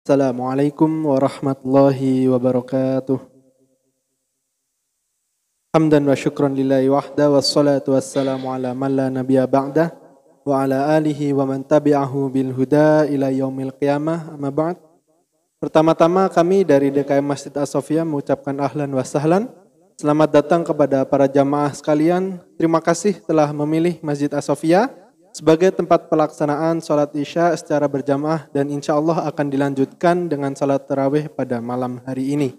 Assalamualaikum warahmatullahi wabarakatuh. Hamdan wa syukran lillahi wahda wassalatu wassalamu ala man la nabiyya ba'dah wa ala alihi wa man tabi'ahu bil huda ila yaumil qiyamah amma ba'd. Pertama-tama kami dari DKM Masjid As-Sofia mengucapkan ahlan wa sahlan. Selamat datang kepada para jamaah sekalian. Terima kasih telah memilih Masjid As-Sofia sebagai tempat pelaksanaan sholat isya secara berjamaah dan insya Allah akan dilanjutkan dengan sholat tarawih pada malam hari ini.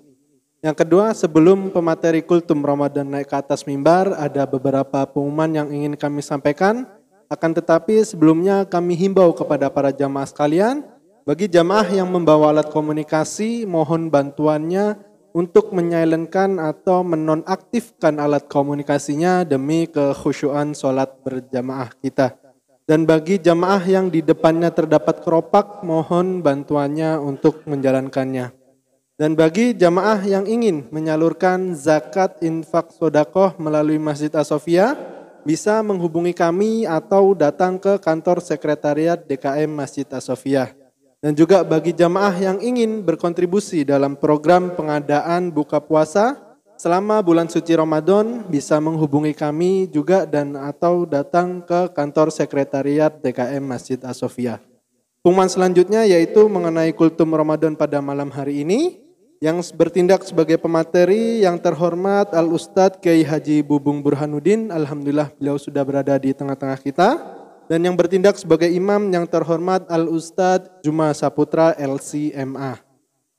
Yang kedua, sebelum pemateri kultum Ramadan naik ke atas mimbar, ada beberapa pengumuman yang ingin kami sampaikan. Akan tetapi sebelumnya kami himbau kepada para jamaah sekalian, bagi jamaah yang membawa alat komunikasi, mohon bantuannya untuk menyilentkan atau menonaktifkan alat komunikasinya demi kekhusyuan sholat berjamaah kita. Dan bagi jamaah yang di depannya terdapat keropak, mohon bantuannya untuk menjalankannya. Dan bagi jamaah yang ingin menyalurkan zakat infak sodakoh melalui Masjid As-Sofia, bisa menghubungi kami atau datang ke kantor sekretariat DKM Masjid As-Sofia. Dan juga bagi jamaah yang ingin berkontribusi dalam program pengadaan buka puasa selama bulan suci Ramadan, bisa menghubungi kami juga dan atau datang ke kantor sekretariat DKM Masjid As-Sofia. Pengumuman selanjutnya yaitu mengenai kultum Ramadan pada malam hari ini. Yang bertindak sebagai pemateri yang terhormat Al-Ustadz Kiai Haji Bubung Burhanuddin. Alhamdulillah beliau sudah berada di tengah-tengah kita. Dan yang bertindak sebagai imam yang terhormat Al-Ustadz Juma Saputra LCMA.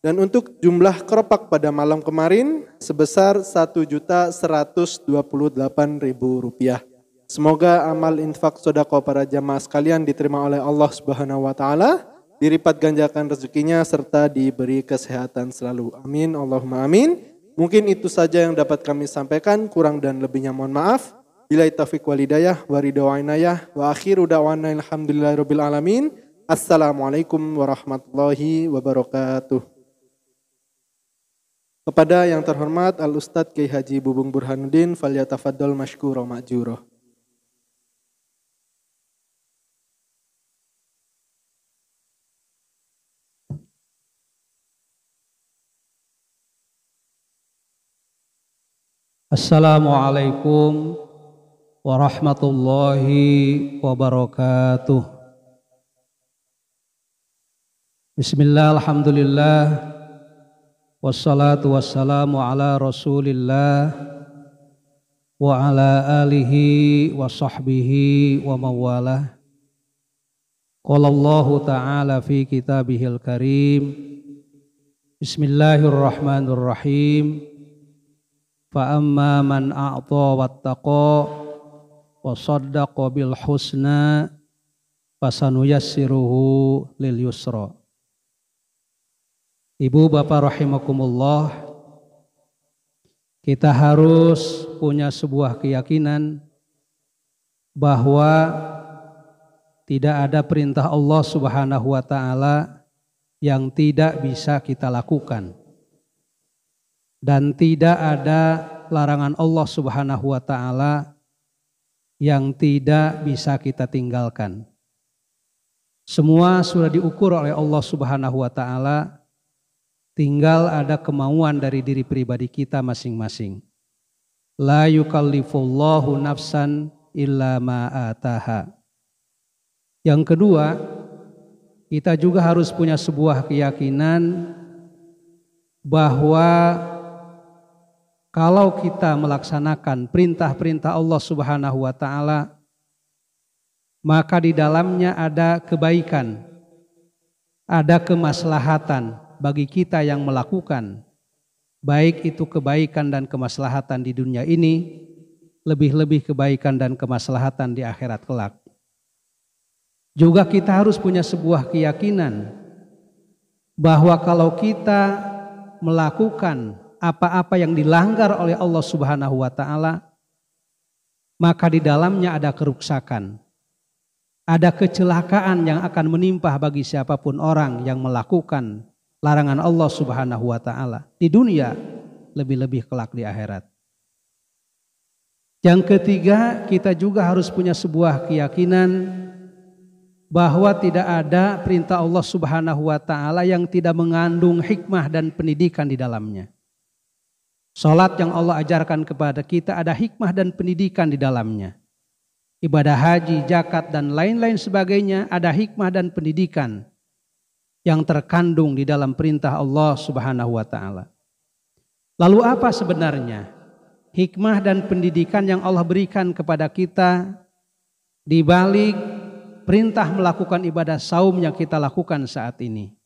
Dan untuk jumlah keropak pada malam kemarin sebesar Rp1.128.000. Semoga amal infak sodako para jamaah sekalian diterima oleh Allah Subhanahu wa Ta'ala, dilipat ganjakan rezekinya serta diberi kesehatan selalu. Amin, Allahumma amin. Mungkin itu saja yang dapat kami sampaikan, kurang dan lebihnya mohon maaf. Billahi taufiq wal hidayah wa ridha wa inayah wa akhiru da'wana alhamdulillahirabbil alamin. Assalamualaikum warahmatullahi wabarakatuh. Kepada yang terhormat Al-Ustadz Kiai Haji Bubung Burhanuddin, falyatafaddal mashkura ma'jura. Assalamualaikum warahmatullahi wabarakatuh. Bismillah, alhamdulillah, wassalatu wassalamu ala rasulillah wa ala alihi wa sahbihi wa mawalah. Qala Allahu ta'ala fi kitabihil karim. Bismillahirrahmanirrahim. Fa'amma man a'ta wattaqa wa saddaqa bil husna fasanuyassiruhu lil yusra. Ibu bapak rahimakumullah, kita harus punya sebuah keyakinan bahwa tidak ada perintah Allah Subhanahu wa Ta'ala yang tidak bisa kita lakukan. Dan tidak ada larangan Allah Subhanahu wa Ta'ala yang tidak bisa kita tinggalkan. Semua sudah diukur oleh Allah Subhanahu wa Ta'ala, tinggal ada kemauan dari diri pribadi kita masing-masing. La yukallifullahu nafsan illa ma ataha. Yang kedua, kita juga harus punya sebuah keyakinan bahwa kalau kita melaksanakan perintah-perintah Allah Subhanahu wa Ta'ala, maka di dalamnya ada kebaikan, ada kemaslahatan bagi kita yang melakukan, baik itu kebaikan dan kemaslahatan di dunia ini, lebih-lebih kebaikan dan kemaslahatan di akhirat kelak. Juga kita harus punya sebuah keyakinan bahwa kalau kita melakukan apa-apa yang dilanggar oleh Allah Subhanahu wa Ta'ala, maka di dalamnya ada keruksakan, ada kecelakaan yang akan menimpa bagi siapapun orang yang melakukan larangan Allah Subhanahu wa Ta'ala di dunia, lebih-lebih kelak di akhirat. Yang ketiga, kita juga harus punya sebuah keyakinan bahwa tidak ada perintah Allah Subhanahu wa taala yang tidak mengandung hikmah dan pendidikan di dalamnya. Salat yang Allah ajarkan kepada kita ada hikmah dan pendidikan di dalamnya. Ibadah haji, zakat dan lain-lain sebagainya ada hikmah dan pendidikan yang terkandung di dalam perintah Allah Subhanahu wa taala. Lalu apa sebenarnya hikmah dan pendidikan yang Allah berikan kepada kita di balik perintah melakukan ibadah saum yang kita lakukan saat ini?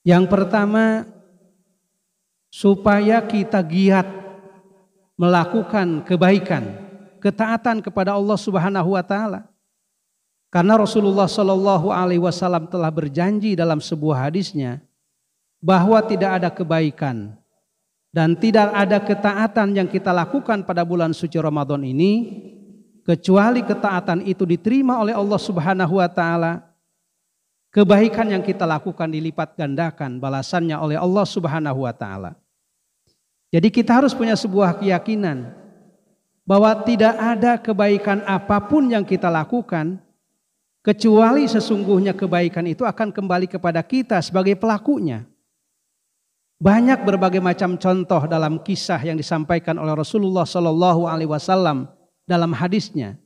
Yang pertama, supaya kita giat melakukan kebaikan, ketaatan kepada Allah Subhanahu wa taala. Karena Rasulullah Shallallahu alaihi wasallam telah berjanji dalam sebuah hadisnya bahwa tidak ada kebaikan dan tidak ada ketaatan yang kita lakukan pada bulan suci Ramadan ini kecuali ketaatan itu diterima oleh Allah Subhanahu wa taala. Kebaikan yang kita lakukan dilipat gandakan balasannya oleh Allah Subhanahu wa taala. Jadi kita harus punya sebuah keyakinan bahwa tidak ada kebaikan apapun yang kita lakukan kecuali sesungguhnya kebaikan itu akan kembali kepada kita sebagai pelakunya. Banyak berbagai macam contoh dalam kisah yang disampaikan oleh Rasulullah Shallallahu alaihi wasallam dalam hadisnya.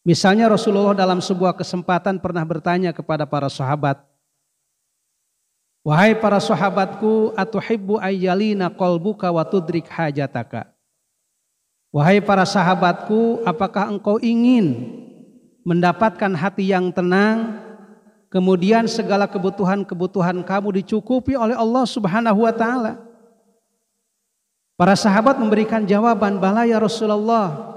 Misalnya Rasulullah dalam sebuah kesempatan pernah bertanya kepada para sahabat, "Wahai para sahabatku, atuhibbu ayyalina qalbuka wa tudrik hajataka?" Wahai para sahabatku, apakah engkau ingin mendapatkan hati yang tenang, kemudian segala kebutuhan-kebutuhan kamu dicukupi oleh Allah Subhanahu wa taala? Para sahabat memberikan jawaban, "Bala ya Rasulullah."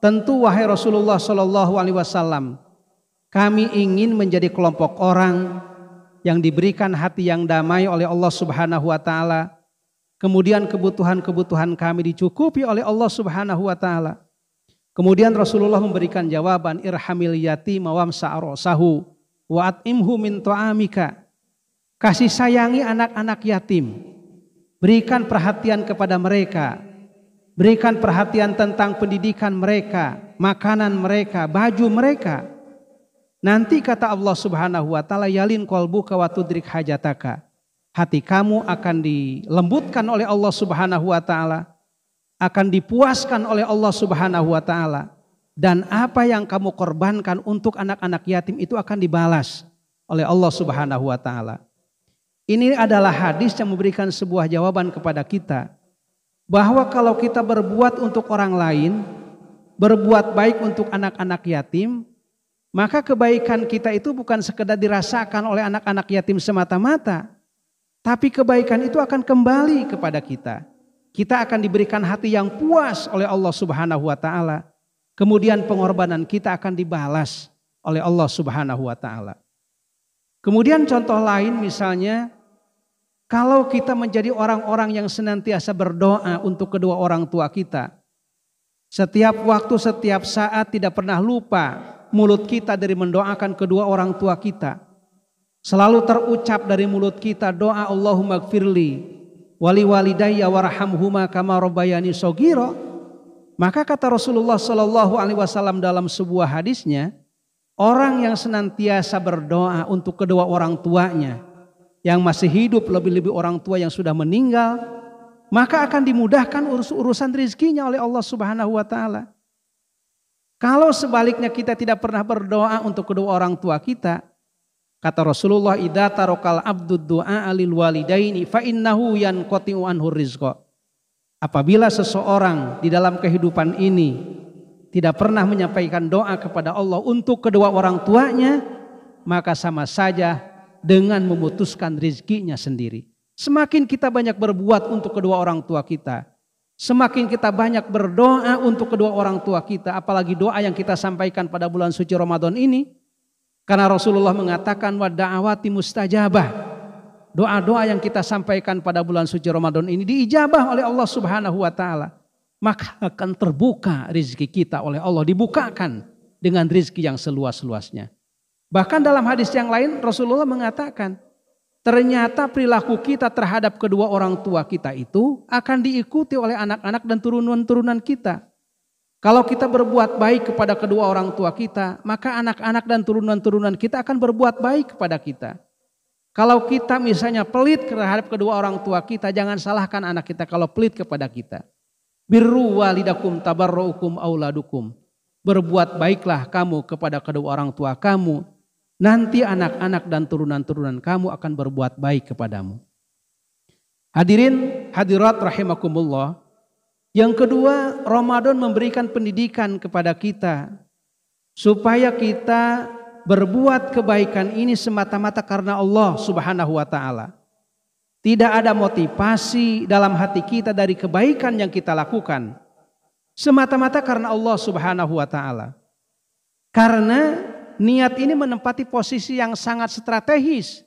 Tentu wahai Rasulullah Shallallahu alaihi wasallam, kami ingin menjadi kelompok orang yang diberikan hati yang damai oleh Allah Subhanahu wa taala. Kemudian kebutuhan-kebutuhan kami dicukupi oleh Allah Subhanahu wa taala. Kemudian Rasulullah memberikan jawaban, "Irhamil yatim wamsa arasahu wa at'imhu min ta'amika." Kasih sayangi anak-anak yatim. Berikan perhatian kepada mereka. Berikan perhatian tentang pendidikan mereka, makanan mereka, baju mereka. Nanti kata Allah Subhanahu wa taala, "Yalin qalbuka wa tudrik hajataka." Hati kamu akan dilembutkan oleh Allah Subhanahu wa taala, akan dipuaskan oleh Allah Subhanahu wa taala, dan apa yang kamu korbankan untuk anak-anak yatim itu akan dibalas oleh Allah Subhanahu wa taala. Ini adalah hadis yang memberikan sebuah jawaban kepada kita bahwa kalau kita berbuat untuk orang lain, berbuat baik untuk anak-anak yatim, maka kebaikan kita itu bukan sekedar dirasakan oleh anak-anak yatim semata-mata, tapi kebaikan itu akan kembali kepada kita. Kita akan diberikan hati yang puas oleh Allah Subhanahu wa taala. Kemudian pengorbanan kita akan dibalas oleh Allah Subhanahu wa taala. Kemudian contoh lain misalnya, kalau kita menjadi orang-orang yang senantiasa berdoa untuk kedua orang tua kita. Setiap waktu, setiap saat tidak pernah lupa mulut kita dari mendoakan kedua orang tua kita. Selalu terucap dari mulut kita doa Allahumma gfirli wali walidayya warhamhuma kama rabbayani shaghira. Maka kata Rasulullah Shallallahu alaihi wasallam dalam sebuah hadisnya, orang yang senantiasa berdoa untuk kedua orang tuanya yang masih hidup, lebih-lebih orang tua yang sudah meninggal, maka akan dimudahkan urusan rezekinya oleh Allah Subhanahu wa taala. Kalau sebaliknya kita tidak pernah berdoa untuk kedua orang tua kita, kata Rasulullah, idza tarakal abdu du'a lil walidaini fa innahu yanqati'u anhu rizqa. Apabila seseorang di dalam kehidupan ini tidak pernah menyampaikan doa kepada Allah untuk kedua orang tuanya, maka sama saja dengan memutuskan rezekinya sendiri. Semakin kita banyak berbuat untuk kedua orang tua kita, semakin kita banyak berdoa untuk kedua orang tua kita, apalagi doa yang kita sampaikan pada bulan suci Ramadan ini. Karena Rasulullah mengatakan wa da'awati mustajabah. Doa-doa yang kita sampaikan pada bulan suci Ramadan ini diijabah oleh Allah Subhanahu wa taala. Maka akan terbuka rezeki kita oleh Allah, dibukakan dengan rezeki yang seluas-luasnya. Bahkan dalam hadis yang lain Rasulullah mengatakan, ternyata perilaku kita terhadap kedua orang tua kita itu akan diikuti oleh anak-anak dan turunan-turunan kita. Kalau kita berbuat baik kepada kedua orang tua kita, maka anak-anak dan turunan-turunan kita akan berbuat baik kepada kita. Kalau kita misalnya pelit terhadap kedua orang tua kita, jangan salahkan anak kita kalau pelit kepada kita. Birru walidakum tabarrukum auladukum. Berbuat baiklah kamu kepada kedua orang tua kamu. Nanti anak-anak dan turunan-turunan kamu akan berbuat baik kepadamu. Hadirin hadirat rahimakumullah. Yang kedua, Ramadan memberikan pendidikan kepada kita supaya kita berbuat kebaikan ini semata-mata karena Allah Subhanahu wa taala. Tidak ada motivasi dalam hati kita dari kebaikan yang kita lakukan. Semata-mata karena Allah Subhanahu wa taala. Karena niat ini menempati posisi yang sangat strategis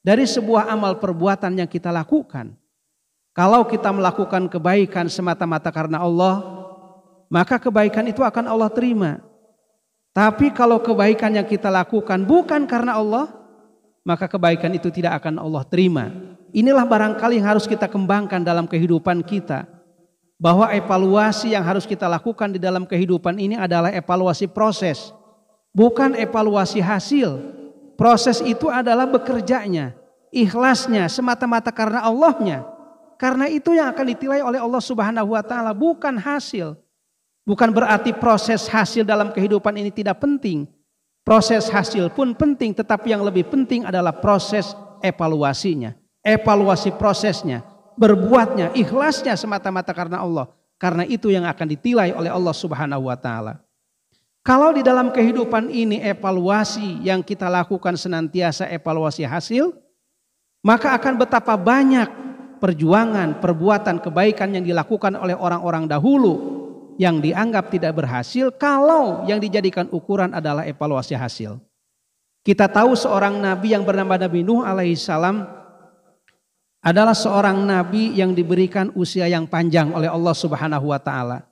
dari sebuah amal perbuatan yang kita lakukan. Kalau kita melakukan kebaikan semata-mata karena Allah, maka kebaikan itu akan Allah terima. Tapi kalau kebaikan yang kita lakukan bukan karena Allah, maka kebaikan itu tidak akan Allah terima. Inilah barangkali yang harus kita kembangkan dalam kehidupan kita. Bahwa evaluasi yang harus kita lakukan di dalam kehidupan ini adalah evaluasi proses. Bukan evaluasi hasil. Proses itu adalah bekerjanya, ikhlasnya semata-mata karena Allahnya. Karena itu yang akan ditilai oleh Allah Subhanahu wa taala, bukan hasil. Bukan berarti proses hasil dalam kehidupan ini tidak penting. Proses hasil pun penting, tetapi yang lebih penting adalah proses evaluasinya. Evaluasi prosesnya, berbuatnya, ikhlasnya semata-mata karena Allah. Karena itu yang akan ditilai oleh Allah Subhanahu wa taala. Kalau di dalam kehidupan ini evaluasi yang kita lakukan senantiasa evaluasi hasil, maka akan betapa banyak perjuangan, perbuatan kebaikan yang dilakukan oleh orang-orang dahulu yang dianggap tidak berhasil kalau yang dijadikan ukuran adalah evaluasi hasil. Kita tahu seorang nabi yang bernama Nabi Nuh alaihissalam adalah seorang nabi yang diberikan usia yang panjang oleh Allah Subhanahu wa taala.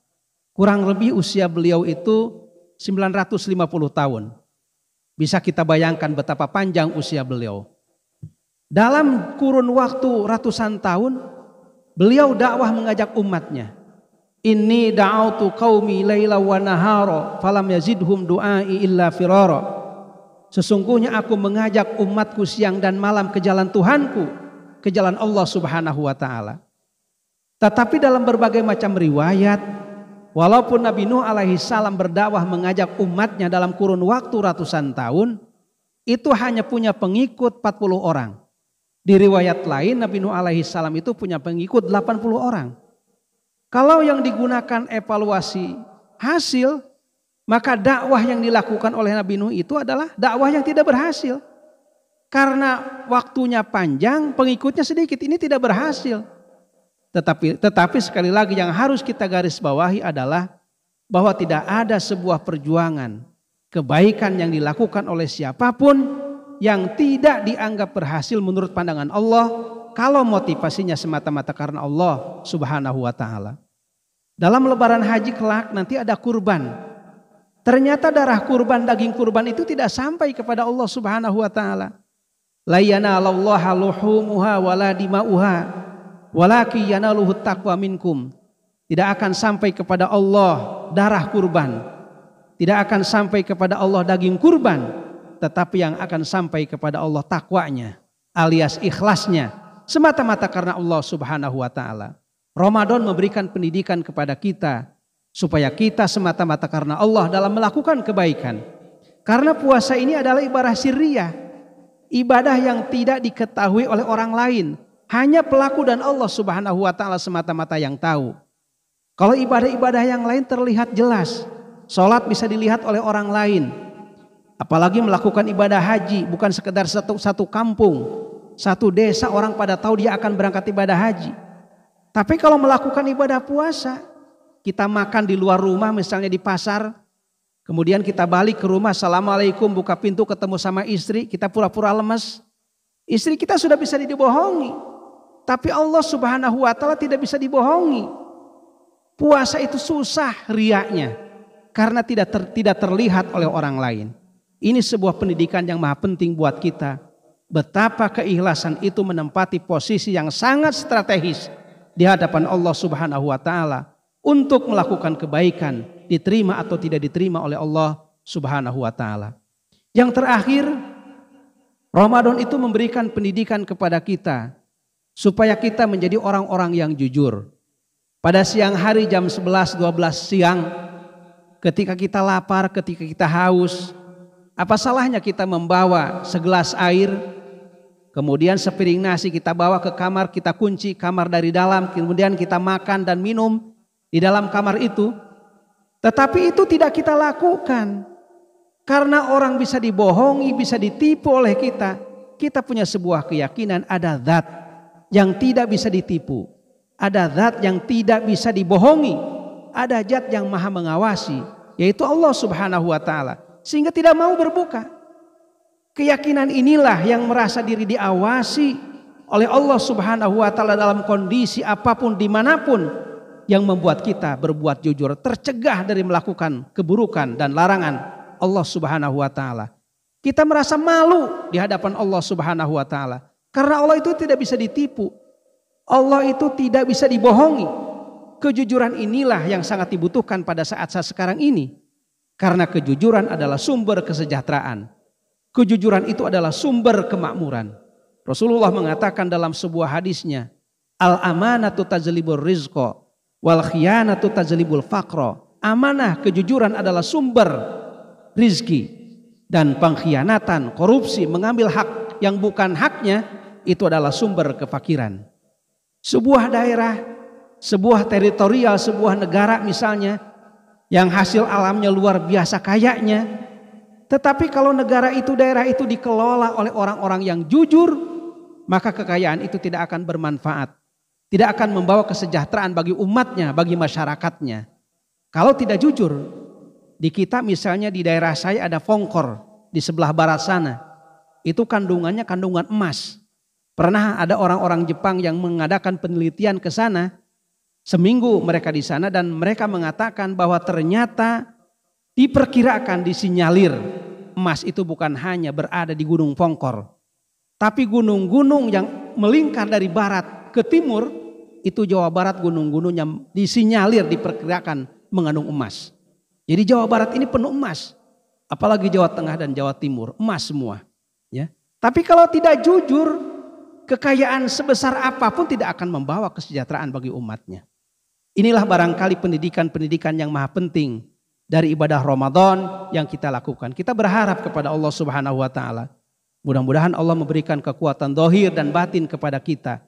Kurang lebih usia beliau itu 950 tahun. Bisa kita bayangkan betapa panjang usia beliau. Dalam kurun waktu ratusan tahun, beliau dakwah mengajak umatnya. Inni da'autu qaumi laila wa nahara falam yazidhum du'ai illa firara. Sesungguhnya aku mengajak umatku siang dan malam ke jalan Tuhanku, ke jalan Allah Subhanahu wa taala. Tetapi dalam berbagai macam riwayat, walaupun Nabi Nuh alaihi salam berdakwah mengajak umatnya dalam kurun waktu ratusan tahun, itu hanya punya pengikut 40 orang. Di riwayat lain Nabi Nuh alaihi salam itu punya pengikut 80 orang. Kalau yang digunakan evaluasi hasil, maka dakwah yang dilakukan oleh Nabi Nuh itu adalah dakwah yang tidak berhasil. Karena waktunya panjang, pengikutnya sedikit, ini tidak berhasil. Tetapi sekali lagi yang harus kita garis bawahi adalah bahwa tidak ada sebuah perjuangan kebaikan yang dilakukan oleh siapapun yang tidak dianggap berhasil menurut pandangan Allah kalau motivasinya semata-mata karena Allah Subhanahu wa taala. Dalam lebaran haji kelak nanti ada kurban. Ternyata darah kurban, daging kurban itu tidak sampai kepada Allah Subhanahu wa taala. La yanalallaha luhumuha wala dima'uha walaki yanaluhu taqwa minkum. Tidak akan sampai kepada Allah darah kurban. Tidak akan sampai kepada Allah daging kurban. Tetapi yang akan sampai kepada Allah takwanya alias ikhlasnya semata-mata karena Allah Subhanahu wa taala. Ramadan memberikan pendidikan kepada kita supaya kita semata-mata karena Allah dalam melakukan kebaikan. Karena puasa ini adalah ibadah sirriyah, ibadah yang tidak diketahui oleh orang lain, hanya pelaku dan Allah Subhanahu wa taala semata-mata yang tahu. Kalau ibadah-ibadah yang lain terlihat jelas, salat bisa dilihat oleh orang lain. Apalagi melakukan ibadah haji, bukan sekedar satu kampung, satu desa orang pada tahu dia akan berangkat ibadah haji. Tapi kalau melakukan ibadah puasa, kita makan di luar rumah misalnya di pasar, kemudian kita balik ke rumah, assalamualaikum, buka pintu ketemu sama istri, kita pura-pura lemas. Istri kita sudah bisa dibohongi, tapi Allah Subhanahu wa taala tidak bisa dibohongi. Puasa itu susah riaknya karena tidak terlihat oleh orang lain. Ini sebuah pendidikan yang maha penting buat kita. Betapa keikhlasan itu menempati posisi yang sangat strategis di hadapan Allah Subhanahu wa taala untuk melakukan kebaikan diterima atau tidak diterima oleh Allah Subhanahu wa taala. Yang terakhir, Ramadan itu memberikan pendidikan kepada kita supaya kita menjadi orang-orang yang jujur. Pada siang hari jam 11-12 siang, ketika kita lapar, ketika kita haus, apa salahnya kita membawa segelas air, kemudian sepiring nasi kita bawa ke kamar, kita kunci kamar dari dalam, kemudian kita makan dan minum di dalam kamar itu. Tetapi itu tidak kita lakukan. Karena orang bisa dibohongi, bisa ditipu oleh kita. Kita punya sebuah keyakinan ada zat yang tidak bisa ditipu. Ada zat yang tidak bisa dibohongi. Ada zat yang maha mengawasi, yaitu Allah Subhanahu wa ta'ala. Sehingga tidak mau berbuka. Keyakinan inilah yang merasa diri diawasi oleh Allah Subhanahu wa ta'ala dalam kondisi apapun dimanapun, yang membuat kita berbuat jujur, tercegah dari melakukan keburukan dan larangan Allah Subhanahu wa ta'ala. Kita merasa malu di hadapan Allah Subhanahu wa ta'ala. Karena Allah itu tidak bisa ditipu. Allah itu tidak bisa dibohongi. Kejujuran inilah yang sangat dibutuhkan pada saat-saat sekarang ini. Karena kejujuran adalah sumber kesejahteraan. Kejujuran itu adalah sumber kemakmuran. Rasulullah mengatakan dalam sebuah hadisnya, al-amanatu tajlibur rizqa wal khiyanatu tajlibul faqra. Amanah, kejujuran adalah sumber rizki, dan pengkhianatan, korupsi, mengambil hak yang bukan haknya, itu adalah sumber kefakiran. Sebuah daerah, sebuah teritorial, sebuah negara misalnya, yang hasil alamnya luar biasa kayanya, tetapi kalau negara itu, daerah itu dikelola oleh orang-orang yang jujur, maka kekayaan itu tidak akan bermanfaat, tidak akan membawa kesejahteraan bagi umatnya, bagi masyarakatnya. Kalau tidak jujur, di kita misalnya di daerah saya ada Fongkor di sebelah barat sana. Itu kandungannya kandungan emas. Pernah ada orang-orang Jepang yang mengadakan penelitian ke sana. Seminggu mereka di sana dan mereka mengatakan bahwa ternyata diperkirakan, disinyalir emas itu bukan hanya berada di Gunung Fongkor. Tapi gunung-gunung yang melingkar dari barat ke timur, itu Jawa Barat gunung-gunung yang disinyalir diperkirakan mengandung emas. Jadi Jawa Barat ini penuh emas, apalagi Jawa Tengah dan Jawa Timur, emas semua. Ya. Tapi kalau tidak jujur, kekayaan sebesar apapun tidak akan membawa kesejahteraan bagi umatnya. Inilah barangkali pendidikan-pendidikan yang maha penting dari ibadah Ramadan yang kita lakukan. Kita berharap kepada Allah Subhanahu wa ta'ala. Mudah-mudahan Allah memberikan kekuatan zahir dan batin kepada kita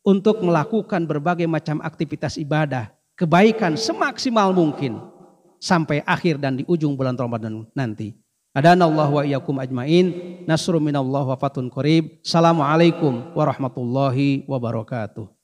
untuk melakukan berbagai macam aktivitas ibadah, kebaikan semaksimal mungkin. Sampai akhir dan di ujung bulan Ramadan nanti. Adanallahu wa iyyakum ajmain. Nasrun minallah wa fatun qarib. Assalamualaikum warahmatullahi wabarakatuh.